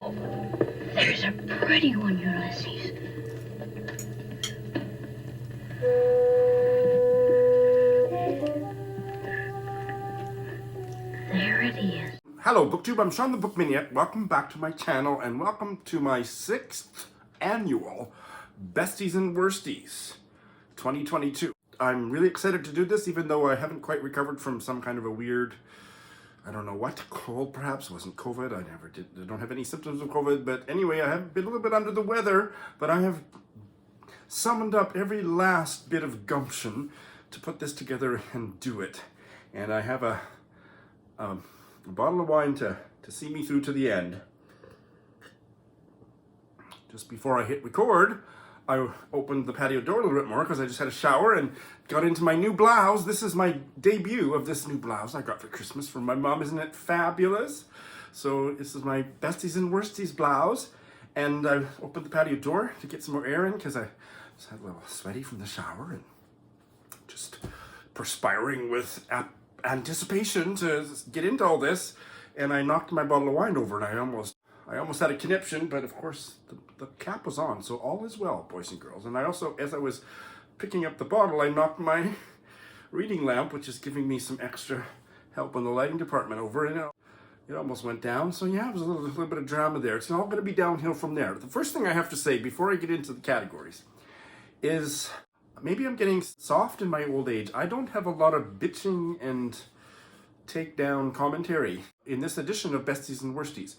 There's a pretty one, Ulysses. There it is. Hello BookTube, I'm Shawn the Book Maniac. Welcome back to my channel and welcome to my 6th annual Besties and Worsties 2022. I'm really excited to do this even though I haven't quite recovered from some kind of a weird, I don't know what, cold perhaps. It wasn't COVID. I don't have any symptoms of COVID, but anyway, I have been a little bit under the weather, but I have summoned up every last bit of gumption to put this together and do it. And I have a bottle of wine to see me through to the end. Just before I hit record, I opened the patio door a little bit more because I just had a shower and got into my new blouse. This is my debut of this new blouse I got for Christmas from my mom. Isn't it fabulous? So this is my Besties and Worsties blouse. And I opened the patio door to get some more air in because I was a little sweaty from the shower and just perspiring with anticipation to get into all this. And I knocked my bottle of wine over and I almost had a conniption, but of course the cap was on, so all is well, boys and girls. And I also, as I was picking up the bottle, I knocked my reading lamp, which is giving me some extra help in the lighting department, over, and it almost went down. So yeah, it was a little bit of drama there. It's all going to be downhill from there. The first thing I have to say before I get into the categories is maybe I'm getting soft in my old age. I don't have a lot of bitching and take-down commentary in this edition of Besties and Worsties.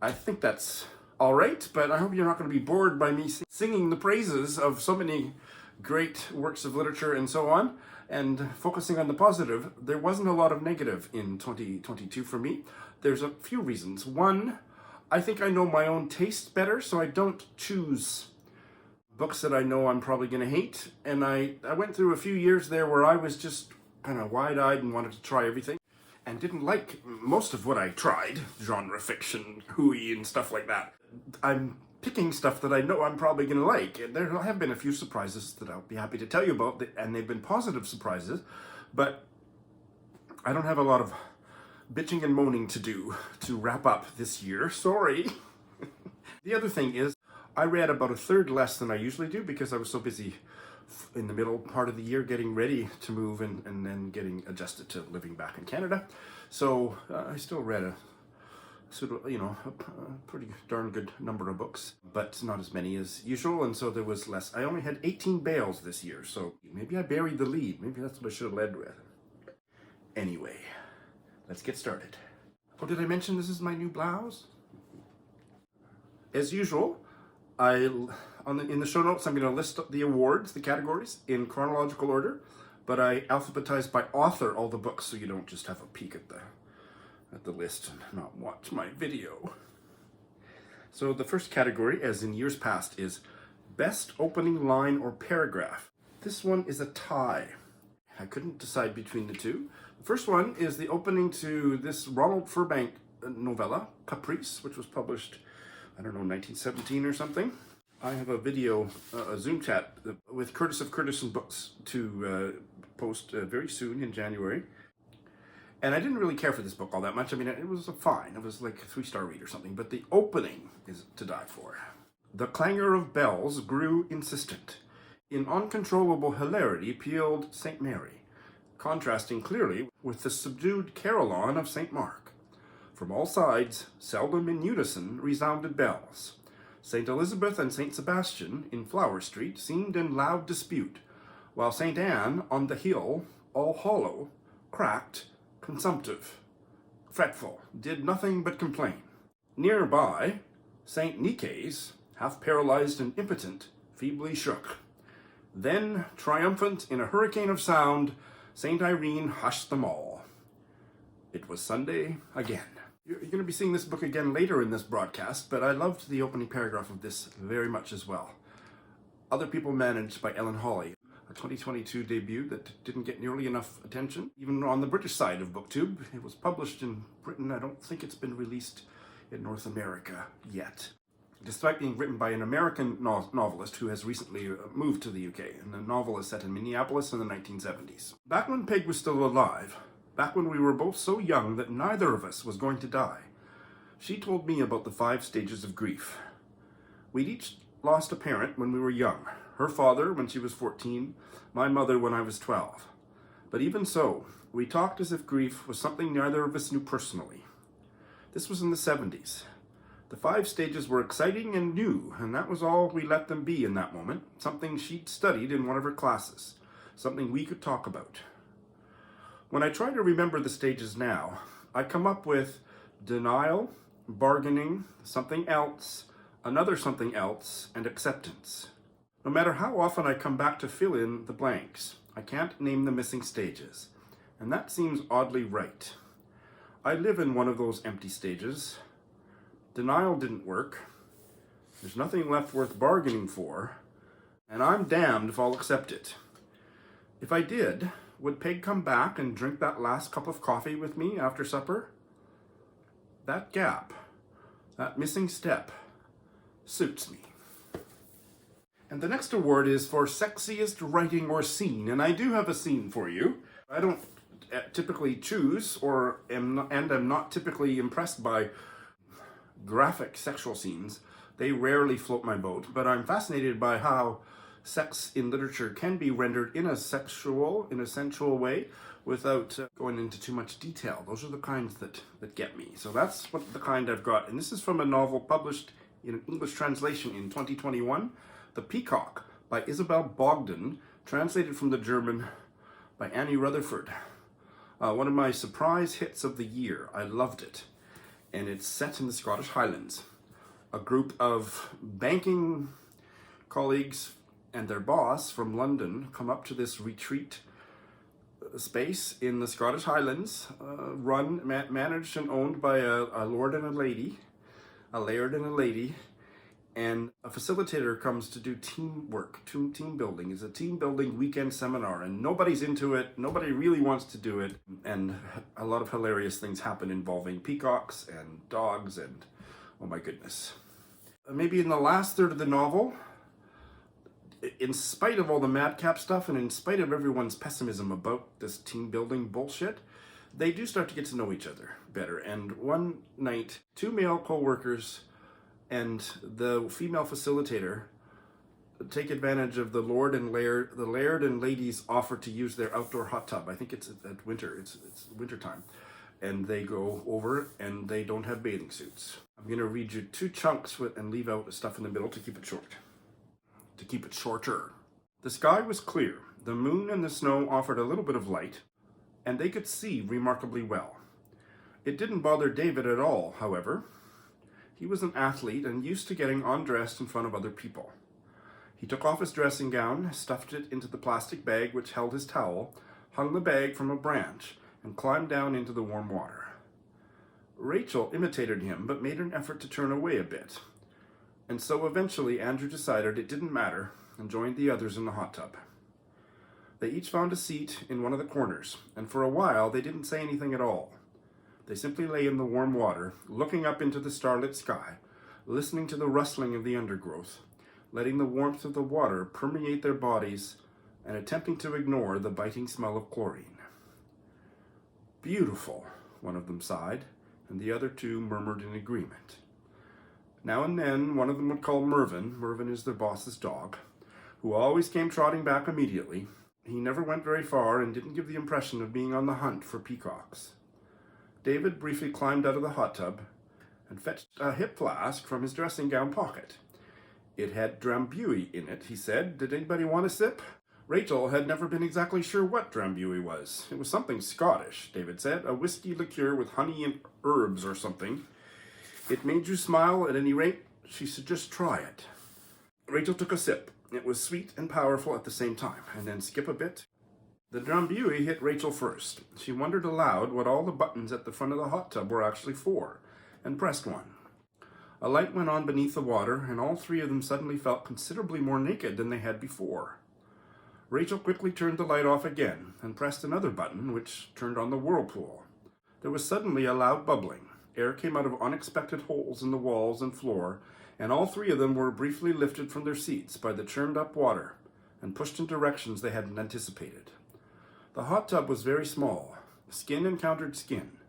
I think that's all right, but I hope you're not going to be bored by me singing the praises of so many great works of literature and so on, and focusing on the positive. There wasn't a lot of negative in 2022 for me. There's a few reasons. One, I think I know my own taste better, so I don't choose books that I know I'm probably going to hate. And I went through a few years there where I was just kind of wide-eyed and wanted to try everything, and didn't like most of what I tried, genre fiction, hooey, and stuff like that. I'm picking stuff that I know I'm probably going to like, and there have been a few surprises that I'll be happy to tell you about, and they've been positive surprises, but I don't have a lot of bitching and moaning to do to wrap up this year. Sorry. The other thing is, I read about a third less than I usually do because I was so busy in the middle part of the year getting ready to move and then getting adjusted to living back in Canada. So I still read a pretty darn good number of books, but not as many as usual, and so there was less. I only had 18 bales this year, so maybe I buried the lead. Maybe that's what I should have led with. Anyway, let's get started. Oh, did I mention this is my new blouse? As usual, in the show notes, I'm going to list the awards, the categories, in chronological order, but I alphabetized by author all the books, so you don't just have a peek at the list and not watch my video. So the first category, as in years past, is Best Opening Line or Paragraph. This one is a tie. I couldn't decide between the two. The first one is the opening to this Ronald Furbank novella, Caprice, which was published, I don't know, 1917 or something. I have a video, a Zoom chat with Curtis of Curtis and Books to post very soon in January. And I didn't really care for this book all that much. I mean, it was fine. It was like a 3-star read or something. But the opening is to die for. The clangor of bells grew insistent. In uncontrollable hilarity pealed St. Mary, contrasting clearly with the subdued carillon of St. Mark. From all sides, seldom in unison, resounded bells. St. Elizabeth and St. Sebastian in Flower Street seemed in loud dispute, while St. Anne on the hill, all hollow, cracked, consumptive, fretful, did nothing but complain. Nearby, St. Nicaise, half paralyzed and impotent, feebly shook. Then, triumphant in a hurricane of sound, St. Irene hushed them all. It was Sunday again. You're going to be seeing this book again later in this broadcast, but I loved the opening paragraph of this very much as well. Other People Managed by Ellen Hawley, a 2022 debut that didn't get nearly enough attention, even on the British side of BookTube. It was published in Britain. I don't think it's been released in North America yet, despite being written by an American novelist who has recently moved to the UK, and the novel is set in Minneapolis in the 1970s. Back when Peg was still alive, back when we were both so young that neither of us was going to die, She told me about the 5 stages of grief. We'd each lost a parent when we were young. Her father when she was 14, my mother when I was 12. But even so, we talked as if grief was something neither of us knew personally. This was in the 70s. The 5 stages were exciting and new, and that was all we let them be in that moment, something she'd studied in one of her classes, something we could talk about. When I try to remember the stages now, I come up with denial, bargaining, something else, another something else, and acceptance. No matter how often I come back to fill in the blanks, I can't name the missing stages, and that seems oddly right. I live in one of those empty stages. Denial didn't work. There's nothing left worth bargaining for, and I'm damned if I'll accept it. If I did, would Peg come back and drink that last cup of coffee with me after supper? That gap, that missing step, suits me. And the next award is for Sexiest Writing or Scene, and I do have a scene for you. I don't typically choose am not typically impressed by graphic sexual scenes. They rarely float my boat, but I'm fascinated by how sex in literature can be rendered in a sensual way without going into too much detail. Those are the kinds that get me. So that's the kind I've got. And this is from a novel published in an English translation in 2021, The Peacock by Isabel Bogdan, translated from the German by Annie Rutherford. One of my surprise hits of the year. I loved it. And it's set in the Scottish Highlands. A group of banking colleagues and their boss from London come up to this retreat space in the Scottish Highlands, managed and owned by a lord and a lady, a laird and a lady, and a facilitator comes to do teamwork, team building. It's a team building weekend seminar, and nobody's into it, nobody really wants to do it, and a lot of hilarious things happen involving peacocks and dogs and, oh my goodness. Maybe in the last third of the novel, in spite of all the madcap stuff and in spite of everyone's pessimism about this team building bullshit, they do start to get to know each other better. And one night, 2 male co-workers and the female facilitator take advantage of the laird and lady's offer to use their outdoor hot tub. I think it's at winter, it's winter time. And they go over and they don't have bathing suits. I'm gonna read you 2 chunks and leave out the stuff in the middle to keep it short. To keep it shorter. The sky was clear. The moon and the snow offered a little bit of light, and they could see remarkably well. It didn't bother David at all, however. He was an athlete and used to getting undressed in front of other people. He took off his dressing gown, stuffed it into the plastic bag which held his towel, hung the bag from a branch, and climbed down into the warm water. Rachel imitated him, but made an effort to turn away a bit. And so eventually Andrew decided it didn't matter and joined the others in the hot tub. They each found a seat in one of the corners, and for a while they didn't say anything at all. They simply lay in the warm water, looking up into the starlit sky, listening to the rustling of the undergrowth, letting the warmth of the water permeate their bodies, and attempting to ignore the biting smell of chlorine. "Beautiful," one of them sighed, and the other 2 murmured in agreement. Now and then, one of them would call Mervyn is their boss's dog, who always came trotting back immediately. He never went very far and didn't give the impression of being on the hunt for peacocks. David briefly climbed out of the hot tub and fetched a hip flask from his dressing gown pocket. It had drambuie in it, he said. Did anybody want a sip? Rachel had never been exactly sure what drambuie was. It was something Scottish, David said, a whiskey liqueur with honey and herbs or something. It made you smile at any rate. She said just try it. Rachel took a sip. It was sweet and powerful at the same time, and then skip a bit. The drambuie hit Rachel first. She wondered aloud what all the buttons at the front of the hot tub were actually for, and pressed one. A light went on beneath the water, and all 3 of them suddenly felt considerably more naked than they had before. Rachel quickly turned the light off again, and pressed another button, which turned on the whirlpool. There was suddenly a loud bubbling. Air came out of unexpected holes in the walls and floor, and all 3 of them were briefly lifted from their seats by the churned-up water and pushed in directions they hadn't anticipated. The hot tub was very small. Skin encountered skin.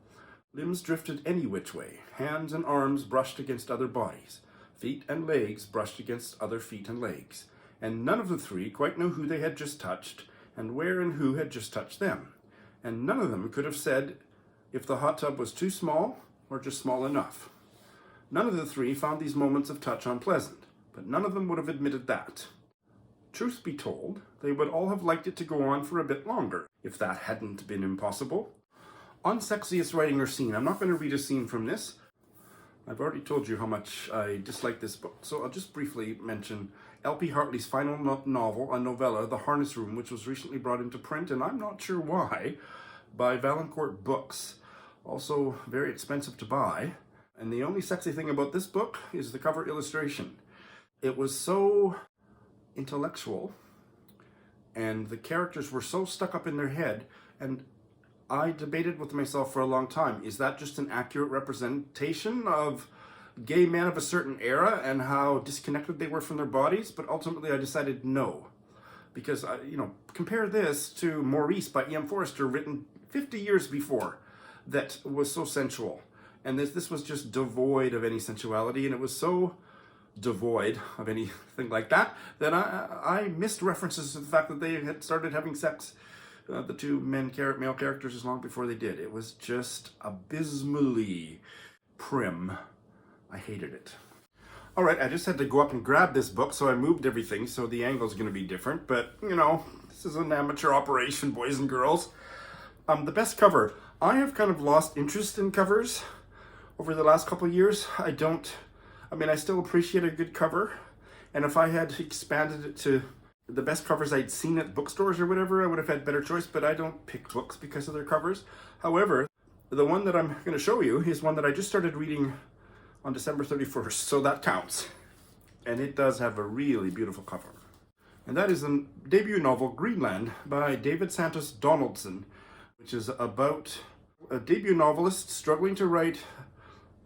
Limbs drifted any which way. Hands and arms brushed against other bodies. Feet and legs brushed against other feet and legs. And none of the three quite knew who they had just touched and where and who had just touched them. And none of them could have said if the hot tub was too small or just small enough. None of the three found these moments of touch unpleasant, but none of them would have admitted that. Truth be told, they would all have liked it to go on for a bit longer, if that hadn't been impossible. Unsexiest writing or scene. I'm not going to read a scene from this. I've already told you how much I dislike this book, so I'll just briefly mention L.P. Hartley's final novel, a novella, The Harness Room, which was recently brought into print, and I'm not sure why, by Valancourt Books. Also very expensive to buy. And the only sexy thing about this book is the cover illustration. It was so intellectual, and the characters were so stuck up in their head, and I debated with myself for a long time, is that just an accurate representation of gay men of a certain era and how disconnected they were from their bodies? But ultimately I decided no. Because, compare this to Maurice by E.M. Forster, written 50 years before, that was so sensual. And this was just devoid of any sensuality, and it was so devoid of anything like that I missed references to the fact that they had started having sex, the two male characters, as long before they did. It was just abysmally prim. I hated it. All right, I just had to go up and grab this book, so I moved everything, so the angle's going to be different. But, this is an amateur operation, boys and girls. The best cover. I have kind of lost interest in covers over the last couple of years. I still appreciate a good cover. And if I had expanded it to the best covers I'd seen at bookstores or whatever, I would have had better choice, but I don't pick books because of their covers. However, the one that I'm going to show you is one that I just started reading on December 31st, so that counts. And it does have a really beautiful cover. And that is the debut novel, Greenland, by David Santos Donaldson, which is about a debut novelist struggling to write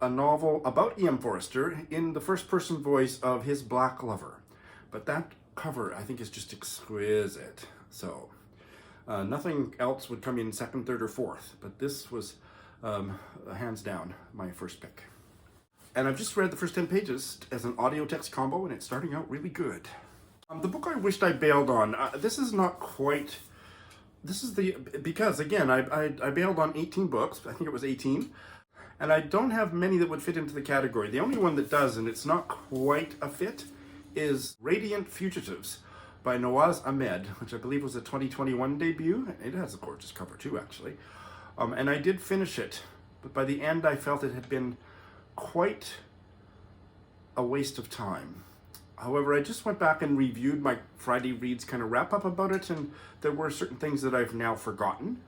a novel about E.M. Forster in the first-person voice of his black lover. But that cover, I think, is just exquisite. So, nothing else would come in second, third, or fourth, but this was, hands down, my first pick. And I've just read the first 10 pages as an audio-text combo, and it's starting out really good. The book I wished I bailed on, this is not quite... because, again, I bailed on 18 books, I think it was 18, and I don't have many that would fit into the category. The only one that does, and it's not quite a fit, is Radiant Fugitives by Nawaz Ahmed, which I believe was a 2021 debut. It has a gorgeous cover too, actually. And I did finish it, but by the end I felt it had been quite a waste of time. However, I just went back and reviewed my Friday Reads kind of wrap up about it, and there were certain things that I've now forgotten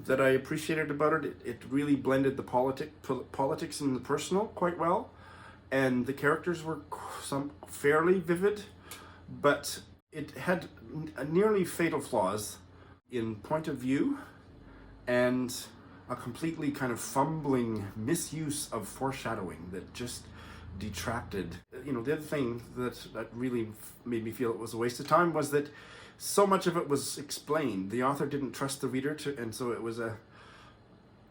that I appreciated about it. It really blended the politics and the personal quite well, and the characters were some fairly vivid, but it had nearly fatal flaws in point of view and a completely kind of fumbling misuse of foreshadowing that just detracted. The other thing that really made me feel it was a waste of time was that so much of it was explained. The author didn't trust the reader and so it was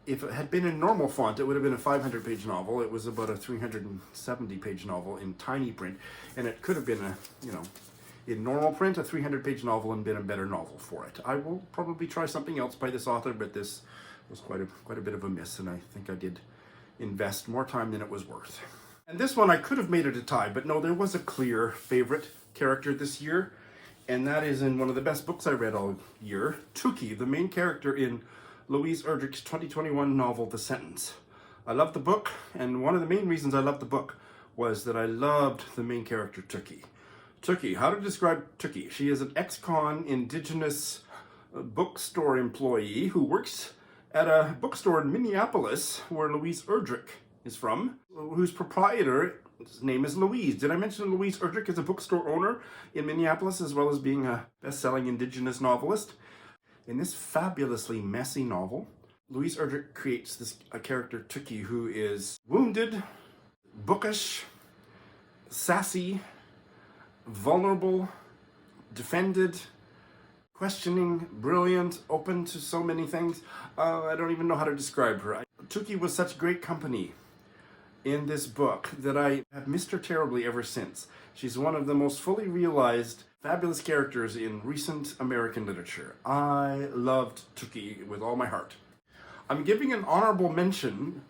if it had been in normal font, it would have been a 500-page novel. It was about a 370-page novel in tiny print, and it could have been in normal print, a 300-page novel, and been a better novel for it. I will probably try something else by this author, but this was quite a bit of a miss, and I think I did invest more time than it was worth. And this one I could have made it a tie, but no, there was a clear favorite character this year, and that is in one of the best books I read all year, Tookie, the main character in Louise Erdrich's 2021 novel, The Sentence. I loved the book, and one of the main reasons I loved the book was that I loved the main character, Tookie. Tookie, how to describe Tookie? She is an ex-con indigenous bookstore employee who works at a bookstore in Minneapolis, where Louise Erdrich is from, whose proprietor's name is Louise. Did I mention Louise Erdrich is a bookstore owner in Minneapolis, as well as being a best-selling indigenous novelist? In this fabulously messy novel, Louise Erdrich creates a character, Tookie, who is wounded, bookish, sassy, vulnerable, defended, questioning, brilliant, open to so many things. I don't even know how to describe her. Tuki was such great company in this book that I have missed her terribly ever since. She's one of the most fully realized, fabulous characters in recent American literature. I loved Tuki with all my heart. I'm giving an honorable mention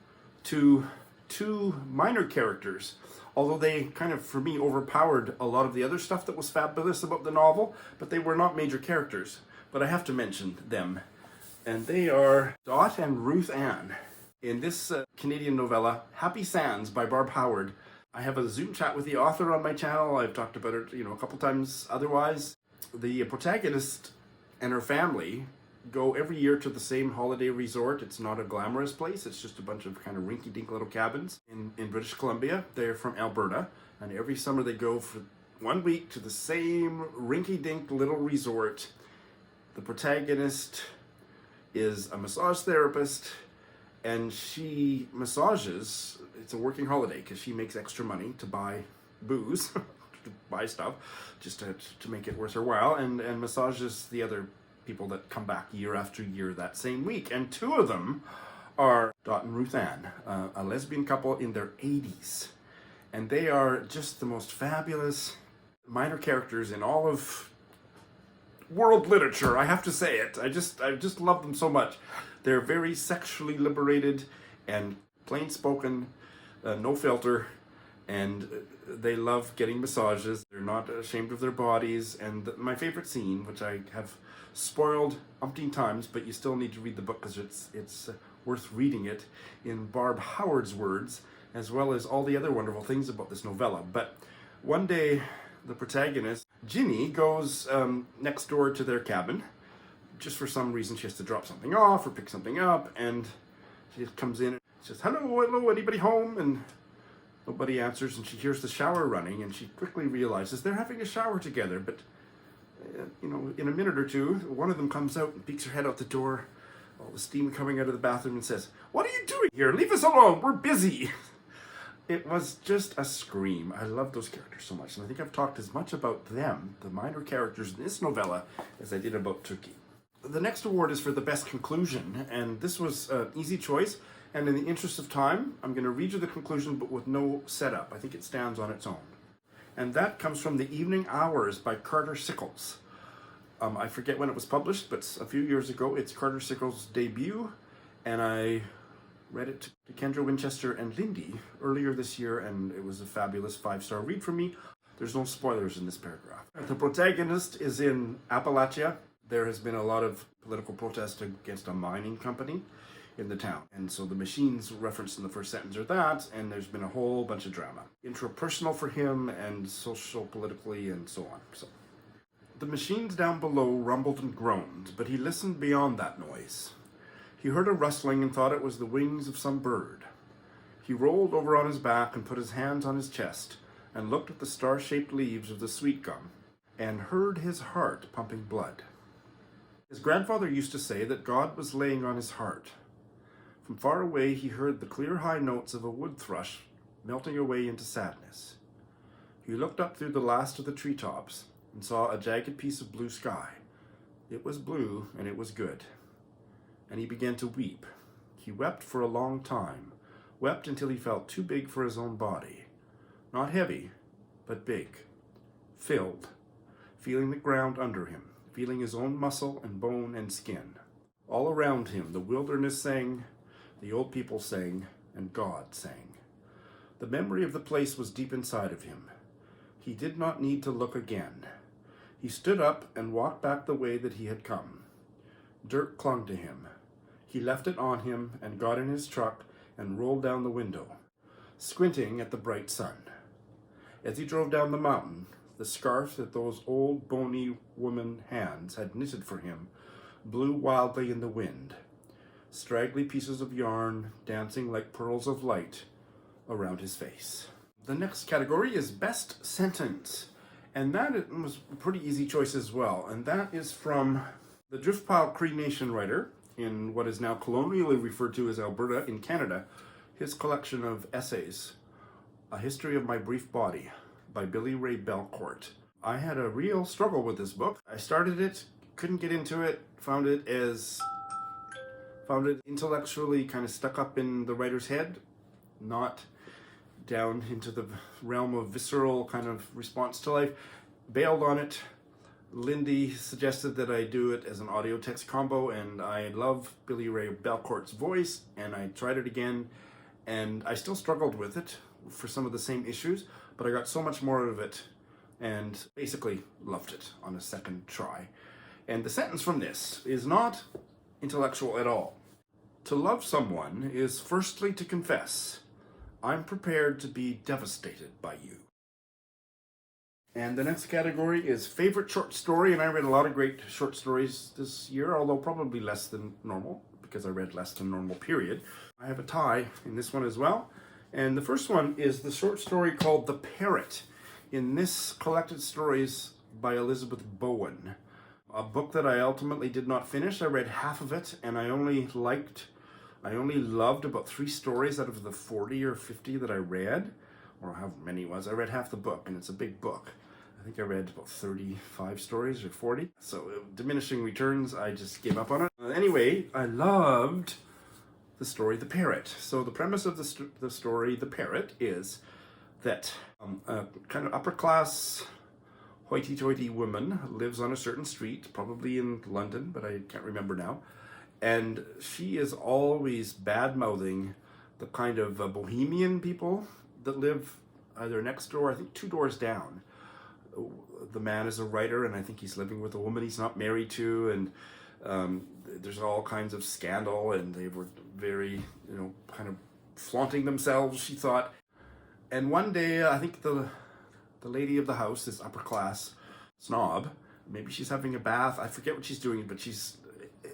to two minor characters, although they kind of, for me, overpowered a lot of the other stuff that was fabulous about the novel, but they were not major characters. But I have to mention them. And they are Dot and Ruth Ann. In this Canadian novella, Happy Sands by Barb Howard, I have a Zoom chat with the author on my channel. I've talked about it, a couple times otherwise. The protagonist and her family go every year to the same holiday resort. It's not a glamorous place. It's just a bunch of kind of rinky-dink little cabins in British Columbia. They're from Alberta, and every summer they go for 1 week to the same rinky-dink little resort. The protagonist is a massage therapist, and she massages. It's a working holiday because she makes extra money to buy booze, to buy stuff, just to make it worth her while, and massages the other people that come back year after year that same week. And two of them are Dot and Ruth Ann, a lesbian couple in their 80s. And they are just the most fabulous minor characters in all of world literature. I have to say it. I just love them so much. They're very sexually liberated and plain spoken, no filter, and they love getting massages. They're not ashamed of their bodies. And my favorite scene, which I have spoiled umpteen times, but you still need to read the book because it's worth reading it in Barb Howard's words, as well as all the other wonderful things about this novella. But one day, the protagonist, Ginny, goes next door to their cabin. Just for some reason, she has to drop something off or pick something up, and she comes in and says, hello, anybody home? And nobody answers, and she hears the shower running, and she quickly realizes they're having a shower together. But, in a minute or two, one of them comes out and peeks her head out the door, all the steam coming out of the bathroom, and says, what are you doing here? Leave us alone, we're busy. It was just a scream. I love those characters so much, and I think I've talked as much about them, the minor characters in this novella, as I did about Tuki. The next award is for the best conclusion, and this was an easy choice, and in the interest of time, I'm going to read you the conclusion, but with no setup. I think it stands on its own. And that comes from The Evening Hours by Carter Sickles. I forget when it was published, but a few years ago. It's Carter Sickles' debut, and I read it to Kendra Winchester and Lindy earlier this year, and it was a fabulous 5-star read for me. There's no spoilers in this paragraph. The protagonist is in Appalachia. There has been a lot of political protest against a mining company in the town. And so the machines referenced in the first sentence are that, and there's been a whole bunch of drama. Intrapersonal for him, and social, politically, and so on. So the machines down below rumbled and groaned, but he listened beyond that noise. He heard a rustling and thought it was the wings of some bird. He rolled over on his back and put his hands on his chest and looked at the star-shaped leaves of the sweet gum and heard his heart pumping blood. His grandfather used to say that God was laying on his heart. From far away he heard the clear high notes of a wood thrush melting away into sadness. He looked up through the last of the treetops and saw a jagged piece of blue sky. It was blue and it was good. And he began to weep. He wept for a long time, wept until he felt too big for his own body. Not heavy, but big, filled, feeling the ground under him, feeling his own muscle and bone and skin. All around him the wilderness sang, the old people sang, and God sang. The memory of the place was deep inside of him. He did not need to look again. He stood up and walked back the way that he had come. Dirt clung to him. He left it on him and got in his truck and rolled down the window, squinting at the bright sun. As he drove down the mountain, the scarf that those old bony woman hands had knitted for him blew wildly in the wind, straggly pieces of yarn dancing like pearls of light around his face. The next category is Best Sentence, and that was a pretty easy choice as well, and that is from the Driftpile Cree Nation writer in what is now colonially referred to as Alberta in Canada, his collection of essays, A History of My Brief Body by Billy Ray Belcourt. I had a real struggle with this book. I started it, couldn't get into it. Found it intellectually kind of stuck up in the writer's head, not down into the realm of visceral kind of response to life. Bailed on it. Lindy suggested that I do it as an audio text combo, and I love Billy Ray Belcourt's voice, and I tried it again, and I still struggled with it for some of the same issues, but I got so much more of it and basically loved it on a second try. And the sentence from this is not intellectual at all. To love someone is firstly to confess, I'm prepared to be devastated by you. And the next category is favorite short story, and I read a lot of great short stories this year, although probably less than normal, because I read less than normal, period. I have a tie in this one as well. And the first one is the short story called The Parrot, in this collected stories by Elizabeth Bowen. A book that I ultimately did not finish. I read half of it, and I only loved about 3 stories out of the 40 or 50 that I read, or however many it was. I read half the book, and it's a big book. I think I read about 35 stories or 40. So diminishing returns, I just gave up on it. Anyway, I loved the story The Parrot. So the premise of the story The Parrot is that a kind of upper class hoity-toity woman lives on a certain street, probably in London, but I can't remember now. And she is always bad-mouthing the kind of bohemian people that live either next door, I think 2 doors down. The man is a writer, and I think he's living with a woman he's not married to, and there's all kinds of scandal, and they were very, kind of flaunting themselves, she thought. And one day, I think the lady of the house, this upper class snob, maybe she's having a bath, I forget what she's doing, but she's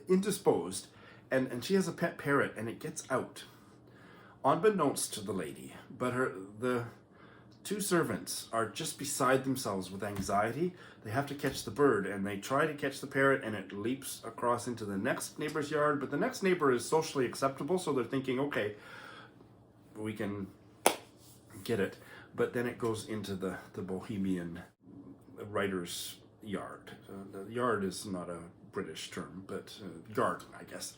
indisposed, and she has a pet parrot, and it gets out, unbeknownst to the lady, but the 2 servants are just beside themselves with anxiety. They have to catch the bird, and they try to catch the parrot, and it leaps across into the next neighbor's yard, but the next neighbor is socially acceptable, so they're thinking, okay, we can get it, but then it goes into the bohemian writer's yard. The yard is not a British term, but garden, I guess.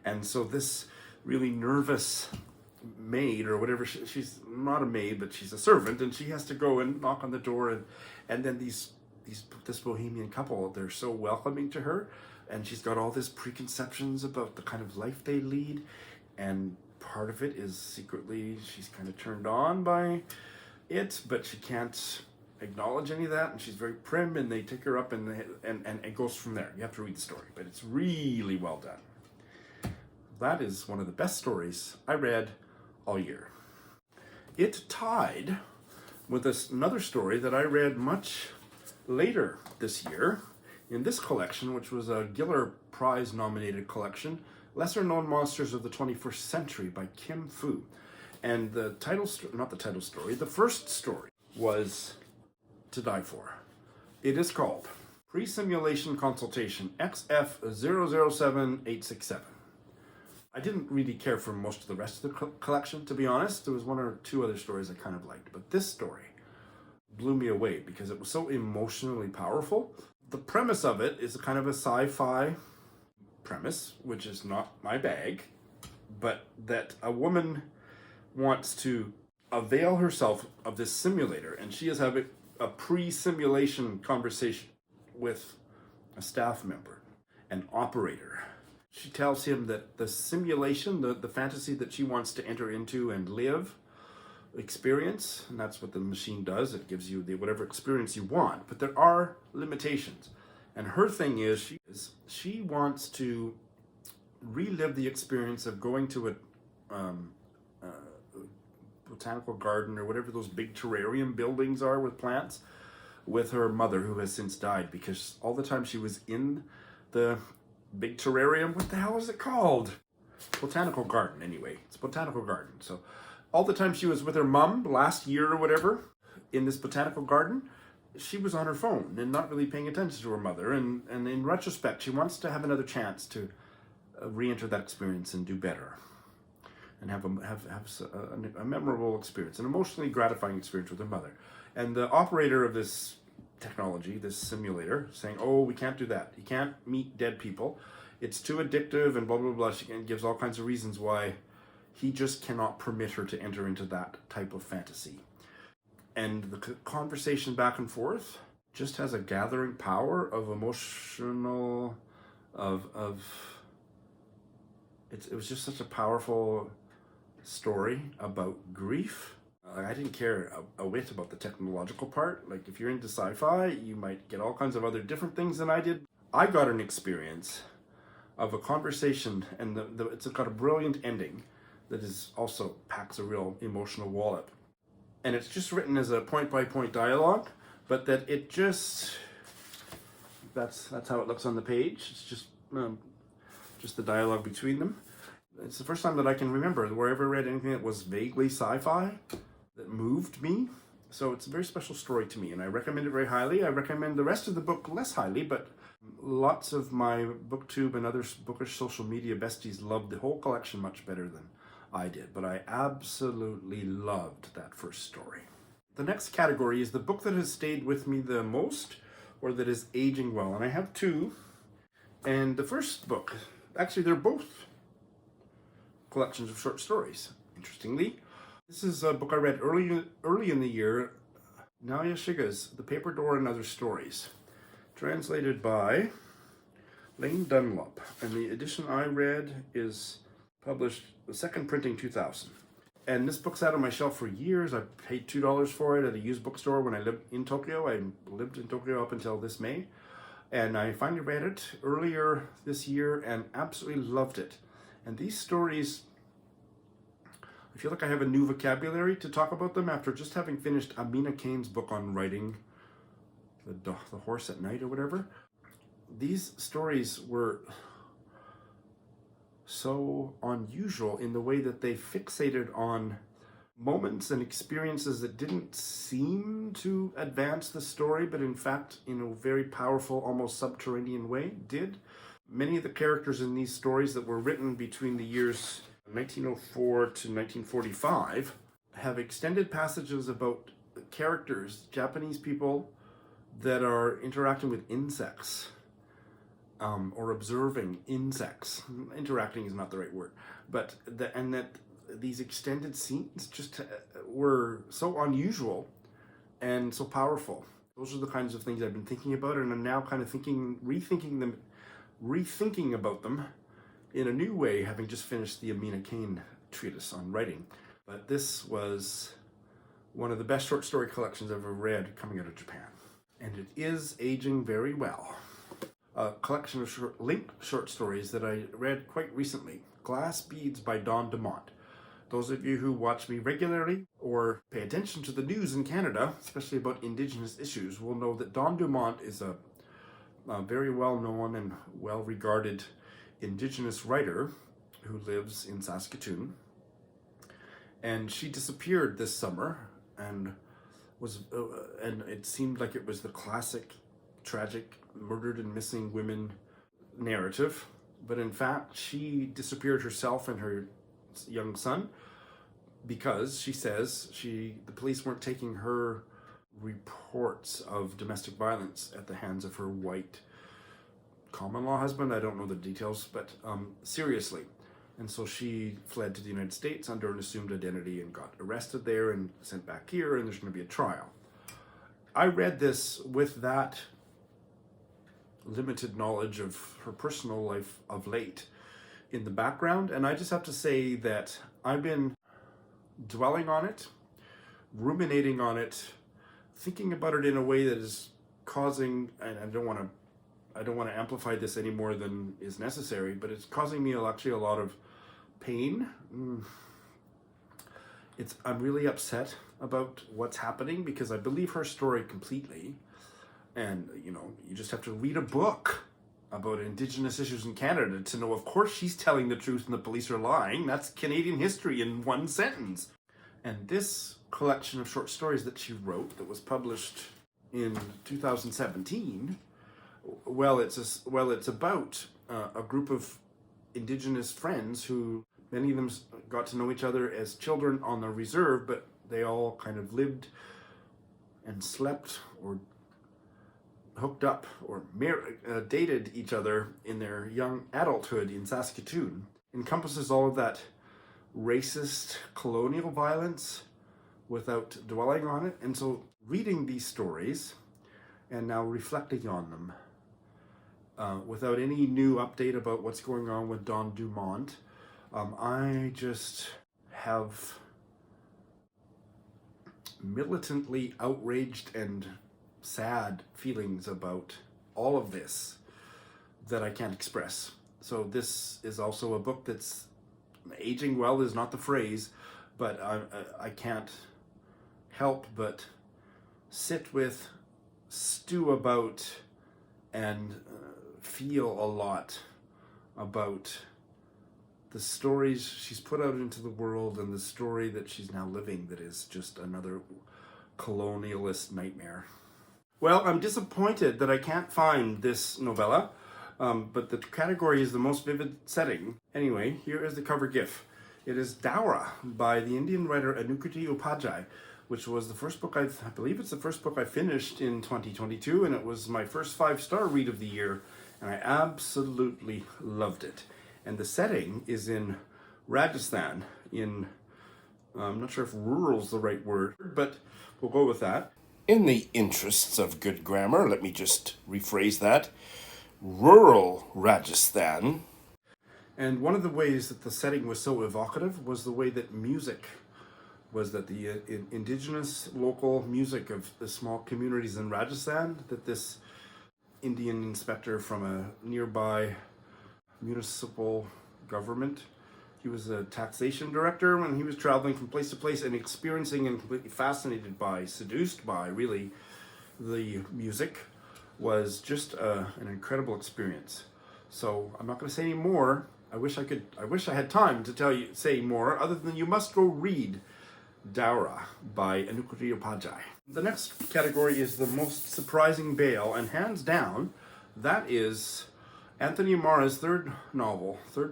And so this really nervous maid, or whatever, she's not a maid, but she's a servant, and she has to go and knock on the door, and then this bohemian couple, they're so welcoming to her, and she's got all these preconceptions about the kind of life they lead, and part of it is secretly she's kind of turned on by it, but she can't acknowledge any of that, and she's very prim, and they take her up, and it goes from there. You have to read the story, but it's really well done. That is one of the best stories I read all year. It tied with another story that I read much later this year in this collection, which was a Giller Prize nominated collection, Lesser Known Monsters of the 21st Century by Kim Fu. And the first story was To Die For. It is called Pre-Simulation Consultation XF007867. I didn't really care for most of the rest of the collection, to be honest. There was 1 or 2 other stories I kind of liked, but this story blew me away because it was so emotionally powerful. The premise of it is a kind of a sci-fi premise, which is not my bag, but that a woman wants to avail herself of this simulator, and she is having a pre-simulation conversation with a staff member, an operator. She tells him that the simulation, the fantasy that she wants to enter into and live, experience, and that's what the machine does, it gives you whatever experience you want, but there are limitations. And her thing is, she wants to relive the experience of going to a botanical garden or whatever those big terrarium buildings are with plants, with her mother, who has since died, because all the time she was in the big terrarium, what the hell is it called? Botanical garden, anyway. It's botanical garden. So all the time she was with her mom last year or whatever in this botanical garden, she was on her phone and not really paying attention to her mother. And in retrospect, she wants to have another chance to re-enter that experience and do better, and have a memorable experience, an emotionally gratifying experience with her mother. And the operator of this technology, this simulator, saying, oh, we can't do that. You can't meet dead people. It's too addictive and blah, blah, blah. She gives all kinds of reasons why he just cannot permit her to enter into that type of fantasy. And the conversation back and forth just has a gathering power of emotional, it was just such a powerful story about grief. I didn't care a whit about the technological part. Like, if you're into sci-fi, you might get all kinds of other different things than I did. I got an experience of a conversation, and it's got a brilliant ending that is also packs a real emotional wallop. And it's just written as a point-by-point dialogue, but that it just, that's how it looks on the page. It's just the dialogue between them. It's the first time that I can remember where I ever read anything that was vaguely sci-fi that moved me. So it's a very special story to me, and I recommend it very highly. I recommend the rest of the book less highly, but lots of my booktube and other bookish social media besties loved the whole collection much better than I did, but I absolutely loved that first story. The next category is the book that has stayed with me the most, or that is aging well, and I have two. And the first book, actually they're both collections of short stories, interestingly. This is a book I read early in the year, Nalia Shiga's The Paper Door and Other Stories, translated by Lane Dunlop, and the edition I read is published, the second printing, 2000. And this book sat on my shelf for years. I paid $2 for it at a used bookstore when I lived in Tokyo. I lived in Tokyo up until this May. And I finally read it earlier this year and absolutely loved it. And these stories, I feel like I have a new vocabulary to talk about them after just having finished Amina Kane's book on writing, The Horse at Night or whatever. These stories were so unusual in the way that they fixated on moments and experiences that didn't seem to advance the story, but in fact, in a very powerful, almost subterranean way, did. Many of the characters in these stories that were written between the years 1904 to 1945 have extended passages about characters, Japanese people, that are interacting with insects. Or observing insects. Interacting is not the right word, but that these extended scenes just were so unusual and so powerful. Those are the kinds of things I've been thinking about, and I'm now kind of rethinking about them in a new way, having just finished the Amina Kane treatise on writing. But this was one of the best short story collections I've ever read coming out of Japan, and it is aging very well. A collection of linked short stories that I read quite recently, Glass Beads by Dawn Dumont. Those of you who watch me regularly or pay attention to the news in Canada, especially about Indigenous issues, will know that Dawn Dumont is a very well-known and well-regarded Indigenous writer who lives in Saskatoon. And she disappeared this summer, and it seemed like it was the classic tragic murdered and missing women narrative, but in fact she disappeared herself and her young son because she says the police weren't taking her reports of domestic violence at the hands of her white common law husband. I don't know the details, but seriously. And so she fled to the United States under an assumed identity and got arrested there and sent back here, and there's going to be a trial. I read this with that limited knowledge of her personal life of late in the background, and I just have to say that I've been dwelling on it, ruminating on it, thinking about it in a way that is causing, and I don't want to amplify this any more than is necessary, but it's causing me actually a lot of pain. I'm really upset about what's happening because I believe her story completely. And, you just have to read a book about Indigenous issues in Canada to know, of course, she's telling the truth and the police are lying. That's Canadian history in one sentence. And this collection of short stories that she wrote that was published in 2017, it's about a group of Indigenous friends who, many of them got to know each other as children on the reserve, but they all kind of lived and slept or hooked up or dated each other in their young adulthood in Saskatoon encompasses all of that racist colonial violence without dwelling on it. And so reading these stories and now reflecting on them without any new update about what's going on with Don Dumont, I just have militantly outraged and sad feelings about all of this that I can't express. So this is also a book that's aging well is not the phrase, but I can't help but sit with, stew about, and feel a lot about the stories she's put out into the world and the story that she's now living that is just another colonialist nightmare. Well, I'm disappointed that I can't find this novella, but the category is the most vivid setting. Anyway, here is the cover gif. It is Dowra by the Indian writer Anukriti Upadhyay, which was the first book I believe it's the first book I finished in 2022, and it was my first 5-star read of the year, and I absolutely loved it. And the setting is in Rajasthan, in, I'm not sure if rural is the right word, but we'll go with that. In the interests of good grammar, let me just rephrase that. Rural Rajasthan. And one of the ways that the setting was so evocative was the way that music was, that the indigenous local music of the small communities in Rajasthan, that this Indian inspector from a nearby municipal government, he was a taxation director when he was traveling from place to place and experiencing and completely fascinated by, seduced by, really, the music, was just an incredible experience. So I'm not going to say any more. I wish I had time to say more, other than you must go read Dowra by Anukriti Upadhyay. The next category is the most surprising bail, and hands down, that is Anthony Marra's third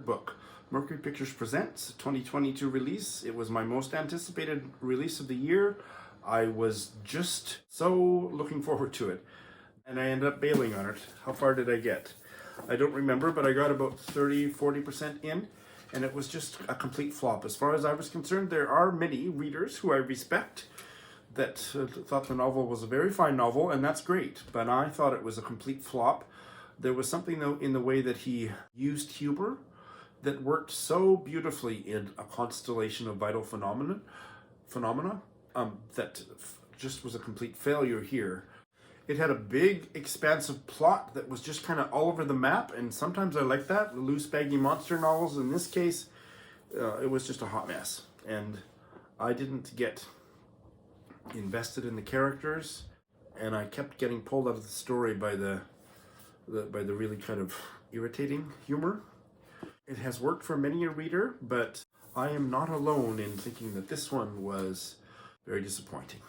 book, Mercury Pictures Presents, 2022 release. It was my most anticipated release of the year. I was just so looking forward to it, and I ended up bailing on it. How far did I get? I don't remember, but I got about 30-40% in, and it was just a complete flop. As far as I was concerned, there are many readers who I respect that thought the novel was a very fine novel, and that's great, but I thought it was a complete flop. There was something, though, in the way that he used humor that worked so beautifully in a constellation of vital phenomena that just was a complete failure here. It had a big, expansive plot that was just kind of all over the map, and sometimes I like that, the loose, baggy monster novels. In this case, it was just a hot mess, and I didn't get invested in the characters, and I kept getting pulled out of the story by the really kind of irritating humor. It has worked for many a reader, but I am not alone in thinking that this one was very disappointing.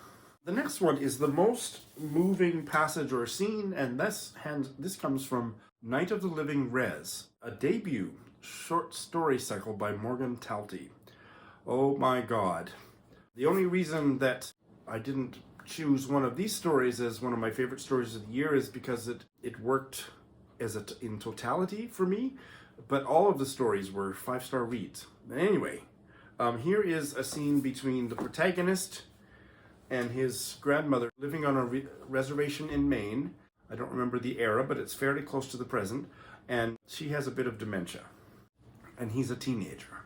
The next one is the most moving passage or scene, and this comes from Night of the Living Res, a debut short story cycle by Morgan Talty. Oh my God. The only reason that I didn't choose one of these stories as one of my favorite stories of the year is because it worked in totality for me, but all of the stories were 5-star reads. But anyway, here is a scene between the protagonist and his grandmother living on a reservation in Maine. I don't remember the era, but it's fairly close to the present, and she has a bit of dementia, and he's a teenager.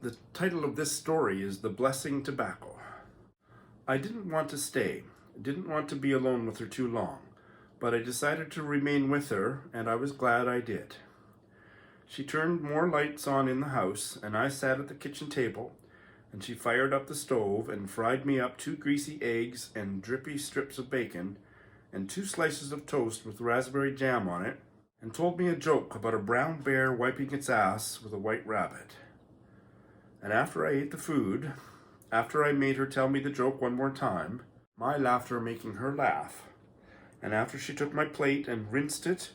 The title of this story is The Blessing Tobacco. I didn't want to stay, didn't want to be alone with her too long, but I decided to remain with her, and I was glad I did. She turned more lights on in the house, and I sat at the kitchen table, and she fired up the stove and fried me up 2 greasy eggs and drippy strips of bacon and 2 slices of toast with raspberry jam on it, and told me a joke about a brown bear wiping its ass with a white rabbit. And after I ate the food, after I made her tell me the joke one more time, my laughter making her laugh, and after she took my plate and rinsed it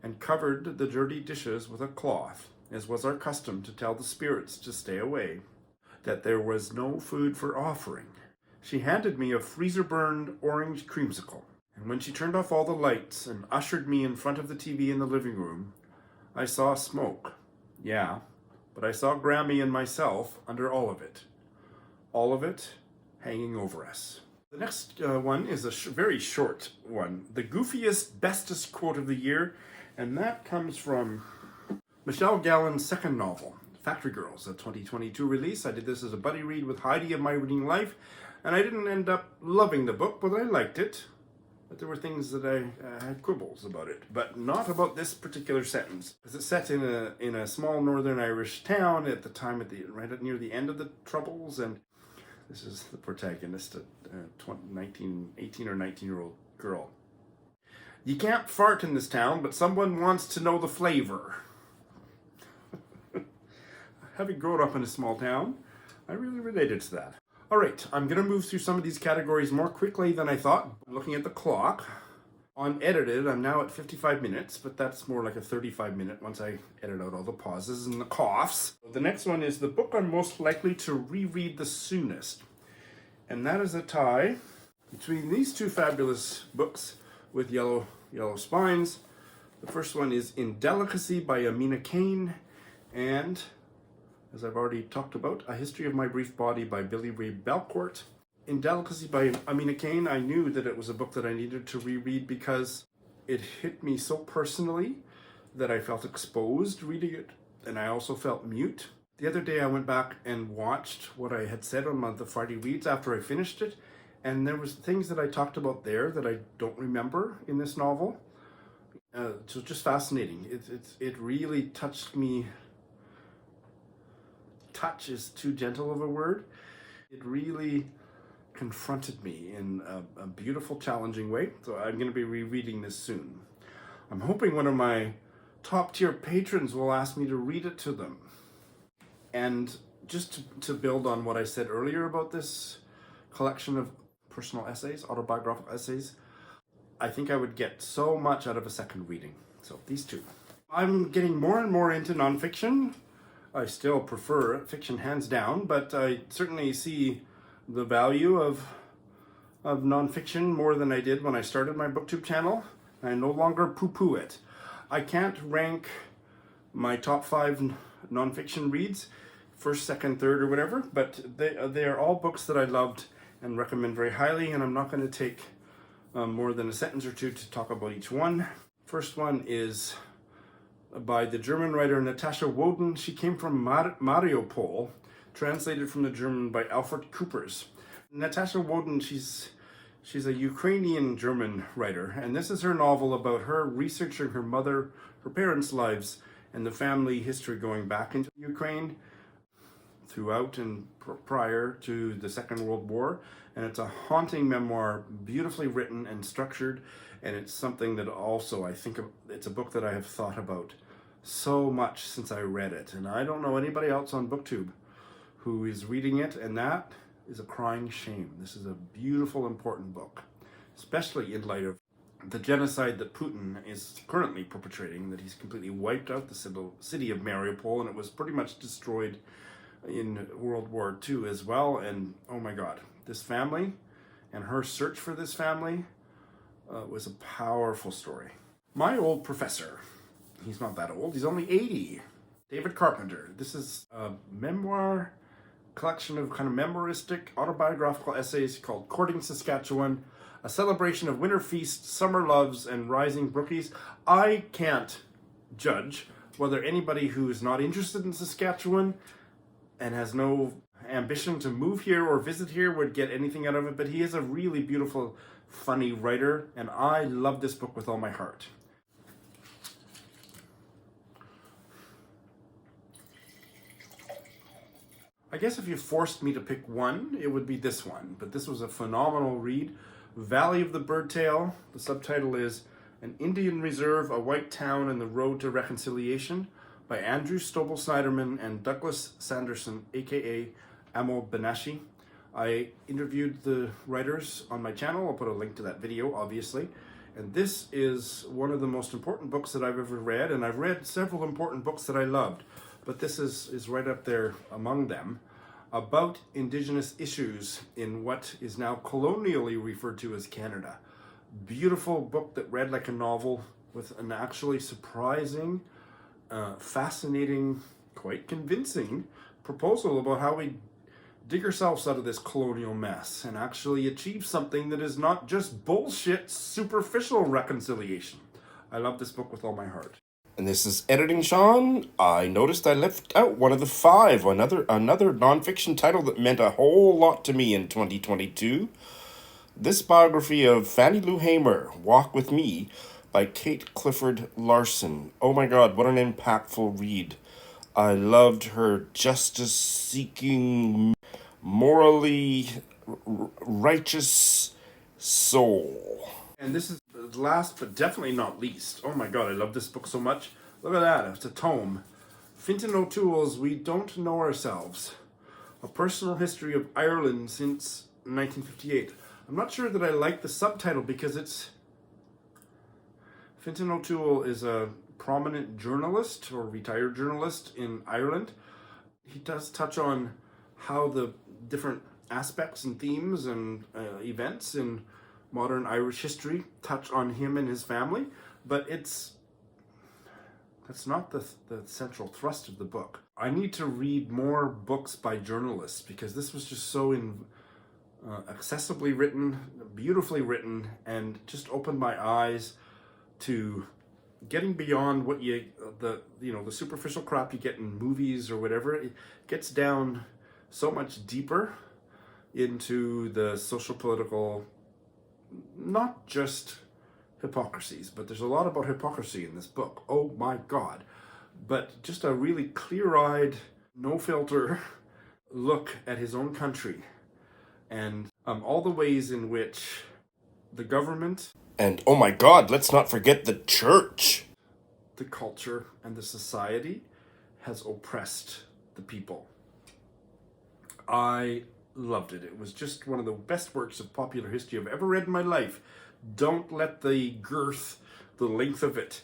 and covered the dirty dishes with a cloth, as was our custom to tell the spirits to stay away, that there was no food for offering, she handed me a freezer-burned orange creamsicle, And when she turned off all the lights and ushered me in front of the TV in the living room, I saw smoke. Yeah, but I saw Grammy and myself under all of it. All of it hanging over us. The next one is a very short one. The goofiest, bestest quote of the year, and that comes from Michelle Gallen's second novel, Factory Girls, a 2022 release. I did this as a buddy read with Heidi of My Reading Life, and I didn't end up loving the book, but I liked it. But there were things that I had quibbles about it, but not about this particular sentence. Because it's set in a small Northern Irish town at the time, near the end of the Troubles, and this is the protagonist, a 18 or 19-year-old girl. You can't fart in this town, but someone wants to know the flavor. Having grown up in a small town, I really related to that. All right, I'm going to move through some of these categories more quickly than I thought. Looking at the clock, on edited, I'm now at 55 minutes, but that's more like a 35-minute once I edit out all the pauses and the coughs. The next one is the book I'm most likely to reread the soonest. And that is a tie between these two fabulous books with yellow spines. The first one is Indelicacy by Amina Kane, and, as I've already talked about, A History of My Brief Body by Billy Ray Belcourt. Indelicacy by Amina Kane, I knew that it was a book that I needed to reread because it hit me so personally that I felt exposed reading it, and I also felt mute. The other day I went back and watched what I had said on the Friday Reads after I finished it, and there was things that I talked about there that I don't remember in this novel. So just fascinating. It really touched me. Touch is too gentle of a word. It really confronted me in a beautiful, challenging way. So I'm going to be rereading this soon. I'm hoping one of my top tier patrons will ask me to read it to them. And just to build on what I said earlier about this collection of personal essays, autobiographical essays, I think I would get so much out of a second reading. So these two. I'm getting more and more into nonfiction. I still prefer fiction hands down, but I certainly see the value of nonfiction more than I did when I started my BookTube channel. I no longer poo-poo it. I can't rank my top 5 nonfiction reads, first, second, third, or whatever, but they are all books that I loved and recommend very highly, and I'm not going to take more than a sentence or two to talk about each one. First one is by the German writer Natascha Woden. She came from Mariupol, translated from the German by Alfred Coopers. Natascha Woden, she's a Ukrainian German writer, and this is her novel about her researching her parents' lives and the family history going back into Ukraine throughout and prior to the Second World War. And it's a haunting memoir, beautifully written and structured, and it's something that also it's a book that I have thought about so much since I read it. And I don't know anybody else on BookTube who is reading it, and that is a crying shame. This is a beautiful, important book, especially in light of the genocide that Putin is currently perpetrating, that he's completely wiped out the city of Mariupol, and it was pretty much destroyed in World War II as well. And oh my God, this family and her search for this family was a powerful story. My old professor, he's not that old, he's only 80, David Carpenter. This is a memoir collection of kind of memoristic autobiographical essays called Courting Saskatchewan, a celebration of winter feasts, summer loves, and rising brookies. I can't judge whether anybody who is not interested in Saskatchewan and has no ambition to move here or visit here would get anything out of it, but he is a really beautiful, funny writer, and I love this book with all my heart. I guess if you forced me to pick one, it would be this one, but this was a phenomenal read. Valley of the Birdtail. The subtitle is An Indian Reserve, a White Town, and the Road to Reconciliation by Andrew Stobel-Snyderman and Douglas Sanderson, aka Amo Benashi. I interviewed the writers on my channel. I'll put a link to that video, obviously. And this is one of the most important books that I've ever read, and I've read several important books that I loved, but this is right up there among them, about Indigenous issues in what is now colonially referred to as Canada. beautiful book that read like a novel with an actually surprising, fascinating, quite convincing proposal about how we dig ourselves out of this colonial mess and actually achieve something that is not just bullshit, superficial reconciliation. I love this book with all my heart. And this is Editing Shawn. I noticed I left out one of the 5, another nonfiction title that meant a whole lot to me in 2022. This biography of Fannie Lou Hamer, Walk With Me, by Kate Clifford Larson. Oh my god, what an impactful read. I loved her justice-seeking, morally righteous soul. And this is last but definitely not least. Oh my god, I love this book so much. Look at that, it's a tome. Fintan O'Toole's We Don't Know Ourselves. A Personal History of Ireland Since 1958. I'm not sure that I like the subtitle because it's... Fintan O'Toole is a prominent journalist or retired journalist in Ireland. He does touch on how the different aspects and themes and events in modern Irish history touch on him and his family, but that's not the central thrust of the book. I need to read more books by journalists because this was just so accessibly written, beautifully written, and just opened my eyes to getting beyond what the superficial crap you get in movies or whatever. It gets down so much deeper into the social political, not just hypocrisies, but there's a lot about hypocrisy in this book. Oh my god. But just a really clear-eyed, no filter look at his own country and all the ways in which the government, and oh my god, let's not forget the church, the culture and the society has oppressed the people. I loved it. It was just one of the best works of popular history I've ever read in my life. Don't let the girth, the length of it,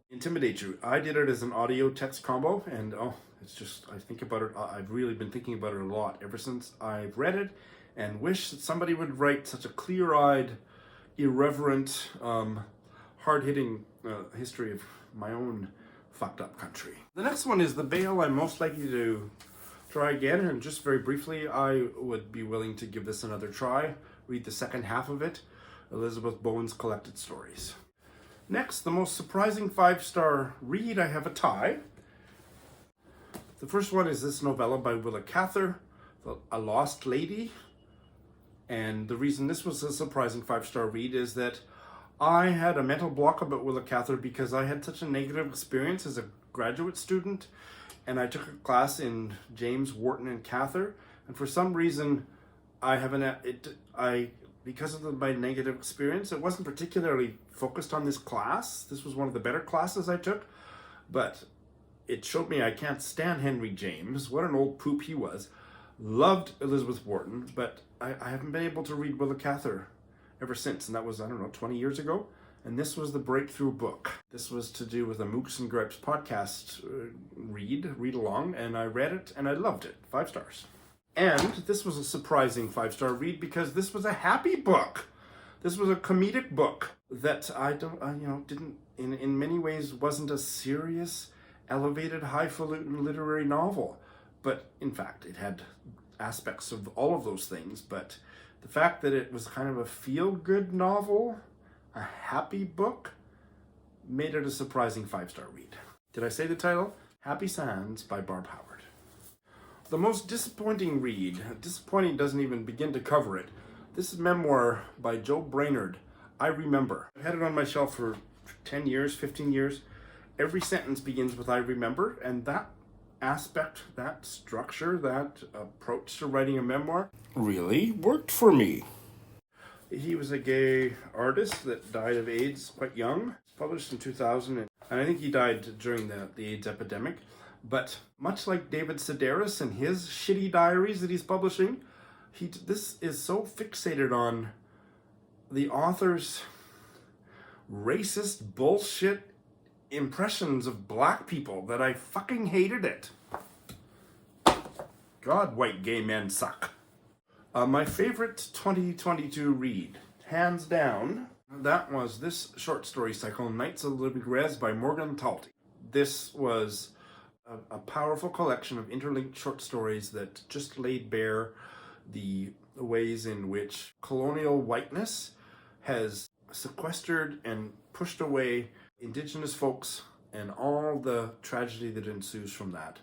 intimidate you. I did it as an audio text combo, and it's just, I think about it, I've really been thinking about it a lot ever since I've read it, and wish that somebody would write such a clear-eyed, irreverent, hard-hitting history of my own fucked up country. The next one is The Veil I'm Most Likely to Try Again, and just very briefly, I would be willing to give this another try. Read the second half of it, Elizabeth Bowen's Collected Stories. Next, the most surprising 5-star read. I have a tie. The first one is this novella by Willa Cather, A Lost Lady. And the reason this was a surprising 5-star read is that I had a mental block about Willa Cather because I had such a negative experience as a graduate student, and I took a class in James, Wharton, and Cather, and for some reason because of my negative experience, it wasn't particularly focused on this class. This was one of the better classes I took, but it showed me I can't stand Henry James. What an old poop he was. Loved Elizabeth Wharton, but I haven't been able to read Willa Cather ever since, and that was, 20 years ago, and this was the breakthrough book. This was to do with a Mooks and Gripes podcast read along, and I read it, and I loved it. 5 stars. And this was a surprising 5-star read because this was a happy book. This was a comedic book that didn't, in many ways, wasn't a serious, elevated, highfalutin literary novel. But in fact, it had aspects of all of those things. But the fact that it was kind of a feel-good novel, a happy book, made it a surprising 5-star read. Did I say the title? Happy Sands by Barb Howard. The most disappointing read, disappointing doesn't even begin to cover it. This is memoir by Joe Brainerd, I Remember. I've had it on my shelf for 10 years, 15 years. Every sentence begins with I remember, and that aspect, that structure, that approach to writing a memoir really worked for me. He was a gay artist that died of AIDS quite young. It's published in 2000, and I think he died during the AIDS epidemic. But much like David Sedaris and his shitty diaries that he's publishing, this is so fixated on the author's racist bullshit impressions of black people that I fucking hated it. God, white gay men suck. My favorite 2022 read, hands down, That was this short story cycle, Knights of the Living Res by Morgan Talty. This was a powerful collection of interlinked short stories that just laid bare the ways in which colonial whiteness has sequestered and pushed away Indigenous folks and all the tragedy that ensues from that.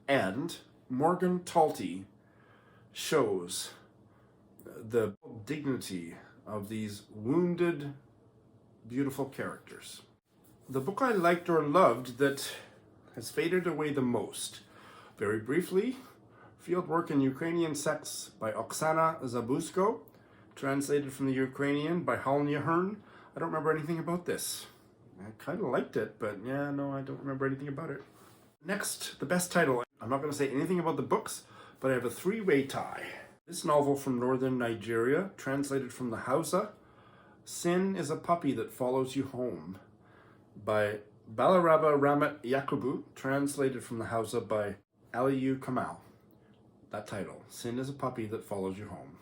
And Morgan Talty shows the dignity of these wounded, beautiful characters. The book I liked or loved that has faded away the most, very briefly, Fieldwork in Ukrainian Sex by Oksana Zabusko, translated from the Ukrainian by Halnya Hearn. I don't remember anything about this. I kind of liked it, but yeah, no, I don't remember anything about it. Next, the best title. I'm not going to say anything about the books, but I have a three-way tie. This novel from northern Nigeria, translated from the Hausa, Sin is a Puppy That Follows You Home, by Balaraba Ramat Yakubu, translated from the Hausa by Aliyu Kamal. That title, Sin is a Puppy That Follows You Home.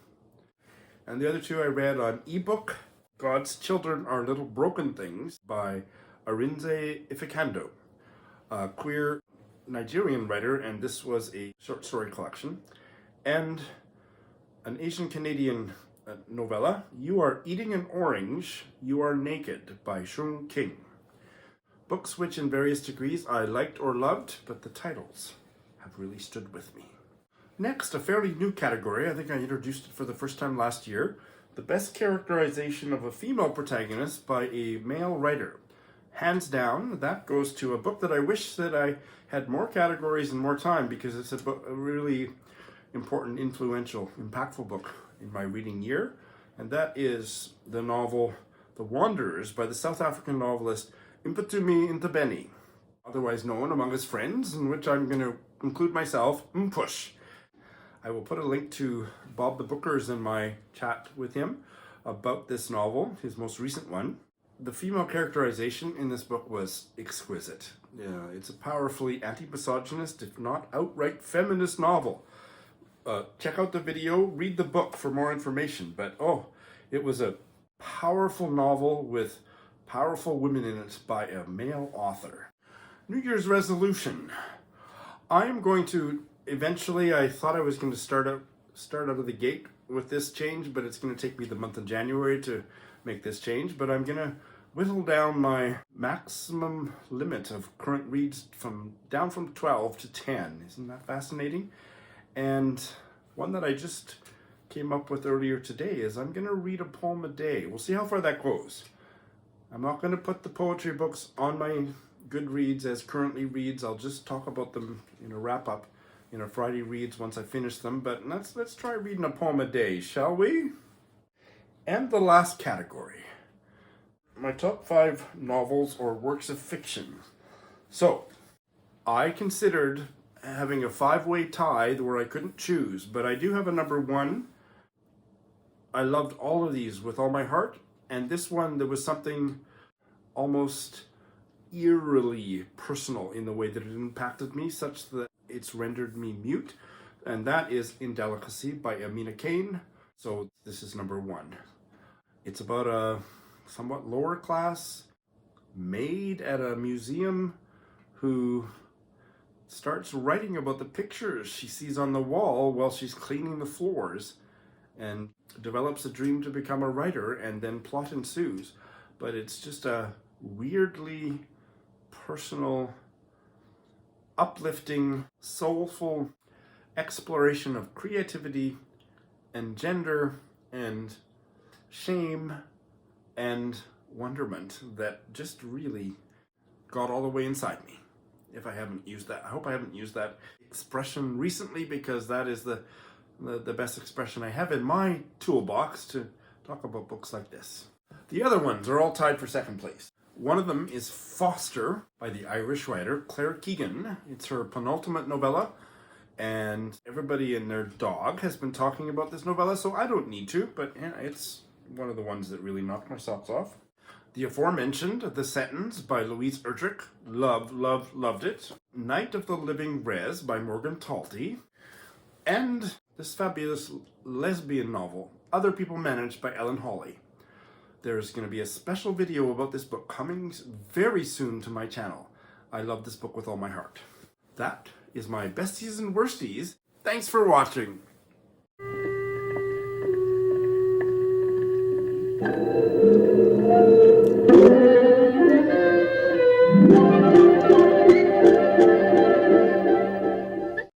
And the other two I read on ebook, God's Children Are Little Broken Things by Arinze Ifikando, a queer Nigerian writer, and this was a short story collection. And an Asian Canadian novella, You Are Eating an Orange, You Are Naked by Shung King. Books which in various degrees I liked or loved, but the titles have really stood with me. Next, a fairly new category. I think I introduced it for the first time last year. The best characterization of a female protagonist by a male writer. Hands down, that goes to a book that I wish that I had more categories and more time, because it's a really important, influential, impactful book in my reading year. And that is the novel The Wanderers by the South African novelist Mpumi Ntabeni, otherwise known among his friends, in which I'm going to include myself, Mpush. I will put a link to Bob the Booker's in my chat with him about this novel, his most recent one. The female characterization in this book was exquisite. It's a powerfully anti-misogynist, if not outright feminist novel. Check out the video, read the book for more information. But it was a powerful novel with powerful women in it by a male author. New Year's resolution. I'm going to eventually, I thought I was going to start out of the gate with this change, but it's going to take me the month of January to make this change. But I'm going to whittle down my maximum limit of current reads down from 12 to 10. Isn't that fascinating? And one that I just came up with earlier today is I'm going to read a poem a day. We'll see how far that goes. I'm not going to put the poetry books on my Goodreads as currently reads. I'll just talk about them in a wrap-up in a Friday reads once I finish them. But let's try reading a poem a day, shall we? And the last category, my top 5 novels or works of fiction. So, I considered having a 5-way tie where I couldn't choose, but I do have a number 1. I loved all of these with all my heart, and this one, there was something almost eerily personal in the way that it impacted me, such that it's rendered me mute, and that is Indelicacy by Amina Kane. So this is number 1. It's about a somewhat lower class maid at a museum who starts writing about the pictures she sees on the wall while she's cleaning the floors, and develops a dream to become a writer, and then plot ensues. But it's just a weirdly personal, uplifting, soulful exploration of creativity and gender and shame and wonderment that just really got all the way inside me. If I haven't used that, I hope I haven't used that expression recently, because that is the best expression I have in my toolbox to talk about books like this. The other ones are all tied for second place. One of them is Foster by the Irish writer Claire Keegan. It's her penultimate novella, and everybody and their dog has been talking about this novella, so I don't need to, but it's one of the ones that really knocked my socks off. The aforementioned The Sentence by Louise Erdrich. Loved it. Night of the Living Res by Morgan Talty. And this fabulous lesbian novel, Other People Managed by Ellen Hawley. There's going to be a special video about this book coming very soon to my channel. I love this book with all my heart. That is my Besties and Worsties. Thanks for watching.